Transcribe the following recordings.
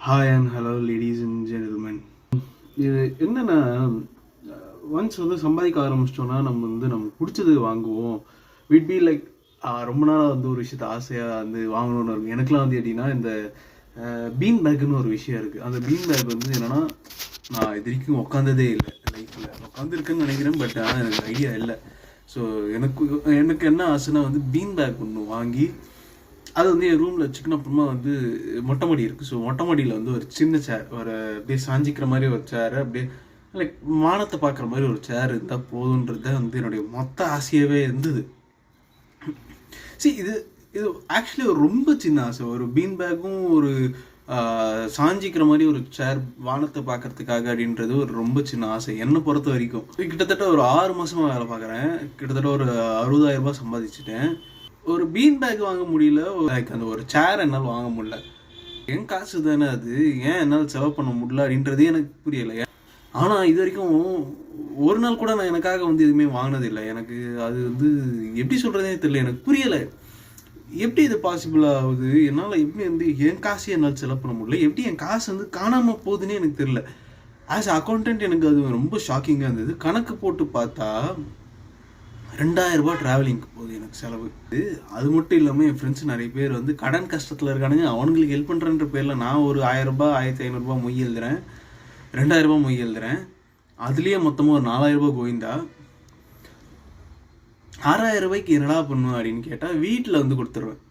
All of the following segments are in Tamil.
Hi and hello ladies and gentlemen. இது என்னென்னா, ஒன்ஸ் வந்து சம்பாதிக்க ஆரம்பிச்சிட்டோன்னா நம்ம வந்து நமக்கு பிடிச்சது வாங்குவோம். விட் பி லைக் ரொம்ப நாளாக வந்து ஒரு விஷயத்த ஆசையாக வந்து வாங்கணுன்னு இருக்கும். எனக்குலாம் வந்து எப்படின்னா, இந்த பீன் பேக்குன்னு ஒரு விஷயம் இருக்குது. அந்த பீன் பேக் வந்து என்னென்னா, நான் இது வரைக்கும் உட்காந்ததே இல்லை லைஃப்பில். உட்காந்துருக்குன்னு நினைக்கிறேன், பட் ஆனால் எனக்கு ஐடியா இல்லை. ஸோ எனக்கு என்ன ஆசைன்னா வந்து பீன் பேக் ஒன்று வாங்கி அது வந்து என் ரூமில் வச்சுக்கணும். அப்புறமா வந்து மொட்டை மாடி இருக்குது. ஸோ மொட்டை மாடியில் வந்து ஒரு சின்ன சேர், ஒரு அப்படியே சாஞ்சிக்கிற மாதிரி ஒரு சேர், அப்படியே லைக் வானத்தை பார்க்குற மாதிரி ஒரு சேர் இருந்தால் போதுன்றது வந்து என்னுடைய மொத்த ஆசையாகவே இருந்தது. இது இது ஆக்சுவலி ஒரு ரொம்ப சின்ன ஆசை. ஒரு பீன் பேக்கும் ஒரு சாஞ்சிக்கிற மாதிரி ஒரு சேர் வானத்தை பார்க்கறதுக்காக அப்படின்றது ஒரு ரொம்ப சின்ன ஆசை என்னை பொறுத்த வரைக்கும். கிட்டத்தட்ட ஒரு 6 மாதமாக வேலை பார்க்குறேன். கிட்டத்தட்ட ஒரு 60,000 ரூபாய் சம்பாதிச்சிட்டேன். ஒரு பீன் பேக் வாங்க முடியல, லைக் அந்த ஒரு சேர் என்னால் வாங்க முடியல. என் காசு தானே அது, ஏன் என்னால் செலவு பண்ண முடியல அப்படின்றதே எனக்கு புரியலை. ஆனால் இது வரைக்கும் ஒரு நாள் கூட நான் எனக்காக வந்து எதுவுமே வாங்கினதில்லை. எனக்கு அது வந்து எப்படி சொல்கிறதே தெரியல, எனக்கு புரியலை. எப்படி இது பாசிபிள் ஆகுது? என்னால் எப்படி வந்து என் காசு என்னால் செலவு பண்ண முடியல, எப்படி என் காசு வந்து காணாமல் போகுதுன்னே எனக்கு தெரியல. ஆஸ் அக்கௌண்டன்ட் எனக்கு அது ரொம்ப ஷாக்கிங்காக இருந்தது. கணக்கு போட்டு பார்த்தா 2,000 ரூபாய் ட்ராவலிங்க்கு போகுது எனக்கு செலவு. அது மட்டும் இல்லாமல் என் ஃப்ரெண்ட்ஸ் நிறைய பேர் வந்து கடன் கஷ்டத்தில் இருக்கானுங்க. அவனுங்களுக்கு ஹெல்ப் பண்ணுறன்ற பேரில் நான் ஒரு 1000 ரூபாய் 1500 ரூபாய் மொய் எழுதுறேன், 2000 ரூபாய் மொய் எழுதுறேன். அதுலேயே மொத்தமாக ஒரு 4000 ரூபாய் கோவிந்தா. 6000 ரூபாய்க்கு என்னடா பண்ணுவேன் அப்படின்னு கேட்டால் வீட்டில் வந்து கொடுத்துருவேன்.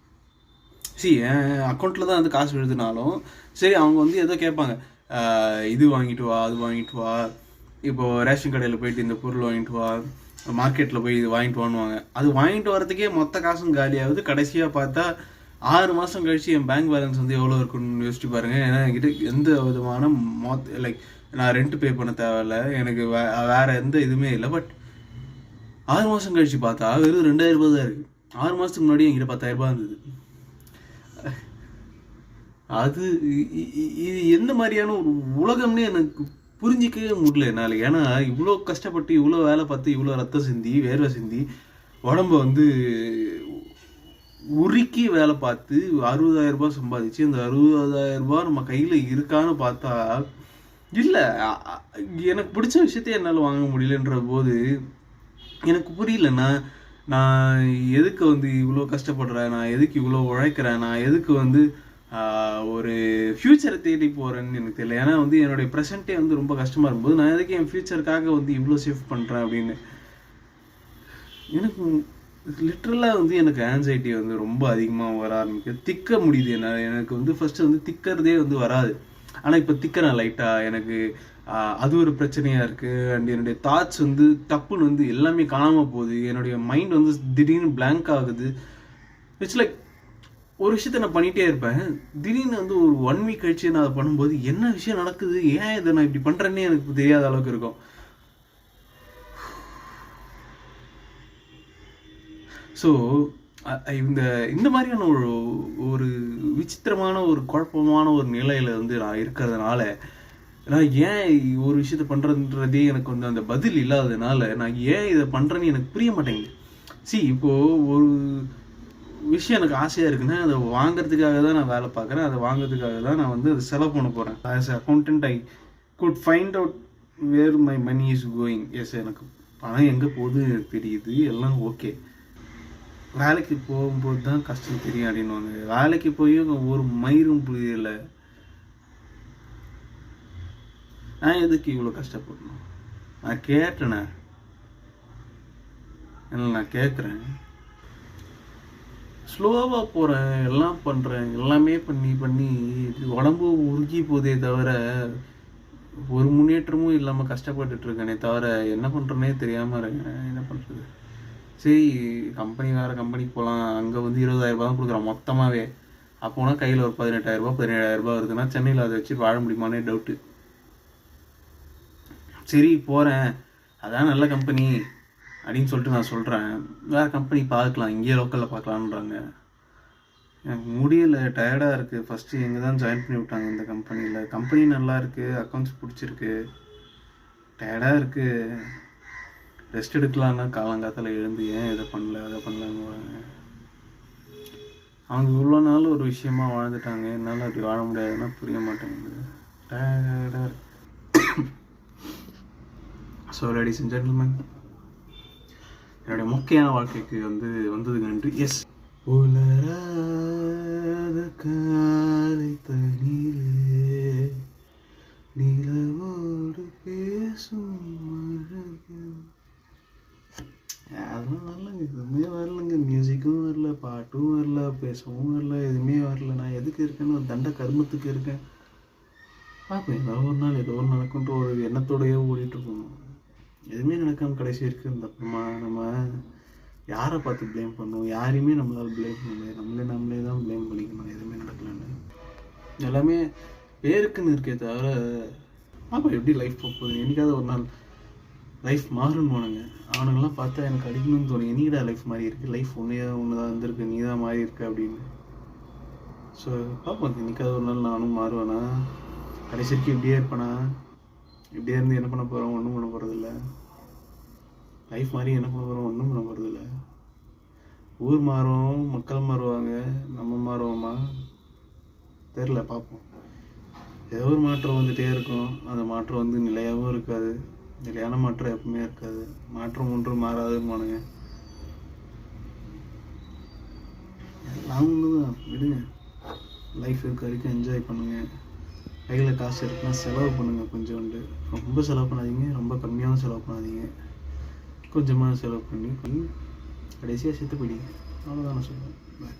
என் அக்கௌண்ட்டில் தான் வந்து காசு எழுதுனாலும் சரி, அவங்க வந்து ஏதோ கேட்பாங்க, இது வாங்கிட்டு வா, அது வாங்கிட்டு வா, இப்போது ரேஷன் கடையில் போயிட்டு இந்த பொருள் வாங்கிட்டு வா, மார்க்கெட்டில் போய் இது வாங்கிட்டு வாங்குவாங்க. அது வாங்கிட்டு வரதுக்கே மொத்த காசும் காலியாகுது. கடைசியாக பார்த்தா 6 மாதம் கழிச்சு என் பேங்க் பேலன்ஸ் வந்து எவ்வளோ இருக்குன்னு யோசிச்சு பாருங்கள். ஏன்னா என்கிட்ட எந்த விதமான லைக் நான் ரெண்ட் பே பண்ண தேவையில்லை, எனக்கு வேறு எந்த இதுவுமே இல்லை. பட் 6 மாதம் கழிச்சு பார்த்தா வெறும் 2,000 ரூபாய் தான் இருக்குது. 6 மாதத்துக்கு முன்னாடி என்கிட்ட 10,000 ரூபாய் இருந்தது. அது இது எந்த மாதிரியான ஒரு உலகம்னே எனக்கு புரிஞ்சிக்கவே முடியல என்னால். ஏன்னா இவ்வளோ கஷ்டப்பட்டு, இவ்வளோ வேலை பார்த்து, இவ்வளோ ரத்தம் சிந்தி, வேர்வை சிந்தி, உடம்ப வந்து உருக்கி வேலை பார்த்து 60,000 ரூபாய் சம்பாதிச்சு அந்த 60,000 ரூபாய் நம்ம கையில் இருக்கான்னு பார்த்தா இல்லை. எனக்கு பிடிச்ச விஷயத்தையே என்னால் வாங்க முடியலன்ற போது எனக்கு புரியலண்ணா. நான் எதுக்கு வந்து இவ்வளோ கஷ்டப்படுறேன், நான் எதுக்கு இவ்வளோ உழைக்கிறேன், நான் எதுக்கு வந்து ஒரு ஃப்யூச்சரை தேடி போகிறேன்னு எனக்கு தெரியல. ஏன்னா வந்து என்னுடைய ப்ரெசென்ட்டே வந்து ரொம்ப கஷ்டமாக இருக்கும்போது நான் எதுக்கு என் ஃப்யூச்சருக்காக வந்து இவ்வளோ சேவ் பண்ணுறேன் அப்படின்னு எனக்கு லிட்ரலாக வந்து எனக்கு ஆன்சைட்டி வந்து ரொம்ப அதிகமாக வர ஆரம்பிக்குது. திக்க முடியுது. எனக்கு வந்து ஃபஸ்ட்டு வந்து திக்கிறதே வந்து வராது. ஆனால் இப்போ திக்கிறேன் லைட்டாக. எனக்கு அது ஒரு பிரச்சனையாக இருக்குது. அண்ட் என்னுடைய தாட்ஸ் வந்து டப்புன்னு வந்து எல்லாமே காணாமல் போகுது. என்னுடைய மைண்ட் வந்து திடீர்னு பிளாங்க் ஆகுது. இட்ஸ் லைக் ஒரு விஷயத்த நான் பண்ணிகிட்டே இருப்பேன், திடீர்னு வந்து ஒரு 1 வீக் கழிச்சு நான் அதை பண்ணும்போது என்ன விஷயம் நடக்குது, ஏன் இதை நான் இப்படி பண்ணுறேன்னே எனக்கு தெரியாத அளவுக்கு இருக்கும். ஸோ இந்த மாதிரியான ஒரு விசித்திரமான ஒரு குழப்பமான ஒரு நிலையில் வந்து நான் இருக்கிறதுனால, நான் ஏன் ஒரு விஷயத்த பண்ணுறதுன்றதே எனக்கு வந்து அந்த பதில் இல்லாததுனால நான் ஏன் இதை பண்ணுறேன்னு எனக்கு புரிய மாட்டேங்குது. இப்போது ஒரு விஷயம் எனக்கு ஆசையாக இருக்குன்னா அதை வாங்கிறதுக்காக தான் நான் வேலை பார்க்குறேன். அதை வாங்கிறதுக்காக தான் நான் வந்து அதை செலவு பண்ண போகிறேன். As accountant I could find out where my money is going. Yes, எனக்கு பணம் எங்கே போகுது எனக்கு தெரியுது, எல்லாம் ஓகே. வேலைக்கு போகும்போது தான் கஷ்டம் தெரியும் அப்படின்வாங்க. வேலைக்கு போய் ஒரு மயிரும் புரியலை. நான் எதுக்கு இவ்வளோ கஷ்டப்படணும்? நான் கேட்டேனே, இல்லை நான் கேட்குறேன். ஸ்லோவாக போகிறேன், எல்லாம் பண்ணுறேன், எல்லாமே பண்ணி உடம்பு உருகி போதே தவிர ஒரு முன்னேற்றமும் இல்லாமல் கஷ்டப்பட்டுட்ருக்கேனே தவிர என்ன பண்ணுறேனே தெரியாமல் இருக்கேன். என்ன பண்ணுறது? கம்பெனி வேறு கம்பெனிக்கு போகலாம், அங்கே வந்து 20,000 ரூபா தான் கொடுக்குறான் மொத்தமாகவே. அப்போனா கையில் ஒரு 18,000 ரூபா 17,000 ரூபா வருதுன்னா சென்னையில் அதை வச்சு வாழ முடியுமானே டவுட்டு. போகிறேன், அதான் நல்ல கம்பெனி அப்படின்னு சொல்லிட்டு நான் சொல்கிறேன். வேறு கம்பெனி பார்க்கலாம், இங்கேயே லோக்கலில் பார்க்கலான்றாங்க. எனக்கு முடியலை, டயர்டாக இருக்குது. ஃபஸ்ட்டு எங்கே தான் ஜாயின் பண்ணி விட்டாங்க இந்த கம்பெனியில். கம்பெனி நல்லா இருக்குது, அக்கௌண்ட்ஸ் பிடிச்சிருக்கு, டயர்டாக இருக்குது. ரெஸ்ட் எடுக்கலான்னா காலங்காலத்தில் எழுந்து ஏன் இதை பண்ணல அதை பண்ணலான்னு அவங்க இவ்வளோ நாள் ஒரு விஷயமா வாழ்ந்துட்டாங்க, என்னால் அப்படி வாழ முடியாதுன்னா புரிய மாட்டேங்குது. ஸோ லேடிஸ் அண்ட் ஜென்டில்மேன், என்னுடைய மொக்கையான வாழ்க்கைக்கு வந்ததுக்கு நன்றி. எஸ், உலராத காலை தனிலே நிலவோடு பேசும் அழகு. அதெல்லாம் வரலங்க, எதுவுமே வரலங்க. மியூசிக்கும் வரல, பாட்டும் வரல, பேசவும் வரல, எதுவுமே வரல. நான் எதுக்கு இருக்கேன்னு ஒரு தண்ட கருமத்துக்கு இருக்கேன். பார்ப்பேன், ஏதோ ஒரு நாள் ஏதோ ஒரு நடக்குன்ற ஒரு எண்ணத்தோடையே ஓடிட்டுருக்கணும். எதுவுமே நடக்காமல் கடைசி இருக்குது. இந்த அப்புறமா நம்ம யாரை பார்த்து ப்ளேம் பண்ணுவோம்? யாரையுமே நம்மளால் ப்ளேம் பண்ண முடியாது. நம்மளே தான் ப்ளேம் பண்ணிக்கணும் எதுவுமே நடக்கலன்னு. எல்லாமே பேருக்குன்னு இருக்கே தவிர பாப்பா எப்படி லைஃப் போகுது. என்னைக்காவது ஒரு நாள் லைஃப் மாறுன்னு போனுங்க. அவனுங்கெல்லாம் பார்த்தா எனக்கு அடிக்கணும்னு தோணும். என்னைக்கிடா லைஃப் மாறி இருக்குது, லைஃப் ஒன்று தான் வந்திருக்கு, நீ தான் மாறி இருக்க அப்படின்னு. ஸோ பார்ப்போம், என்னைக்காவது ஒரு நாள் நானும் மாறுவேனா, கடைசிக்கு இப்படியே இருப்பேனா, இப்படியே இருந்து என்ன பண்ண போகிறோம்? ஒன்றும் பண்ண போகிறதில்ல. லைஃப் மாதிரி என்ன பண்ண போகிறோம்? ஒன்றும் பண்ண போகிறதில்ல. ஊர் மாறும், மக்கள் மாறுவாங்க, நம்ம மாறுவோமா தெரில, பார்ப்போம். ஏதோ ஒரு மாற்றம் வந்துகிட்டே இருக்கும். அந்த மாற்றம் நிலையாகவும் இருக்காது. நிலையான மாற்றம் எப்பவுமே இருக்காது. மாற்றம் ஒன்று மாறாதுமானுங்க. எல்லாம் ஒன்று தான், விடுங்க. லைஃப் இருக்க வரைக்கும் என்ஜாய் பண்ணுங்கள். கையில் காசு இருக்குன்னா செலவு பண்ணுங்கள். கொஞ்சோண்டு, ரொம்ப செலவு பண்ணாதீங்க, ரொம்ப கம்மியாகவும் செலவு பண்ணாதீங்க. கொஞ்சமாக செலவு பண்ணி கடைசியாக சேர்த்து படிங்க. அவ்வளோதான் நான் சொல்லுவேன். பாய்.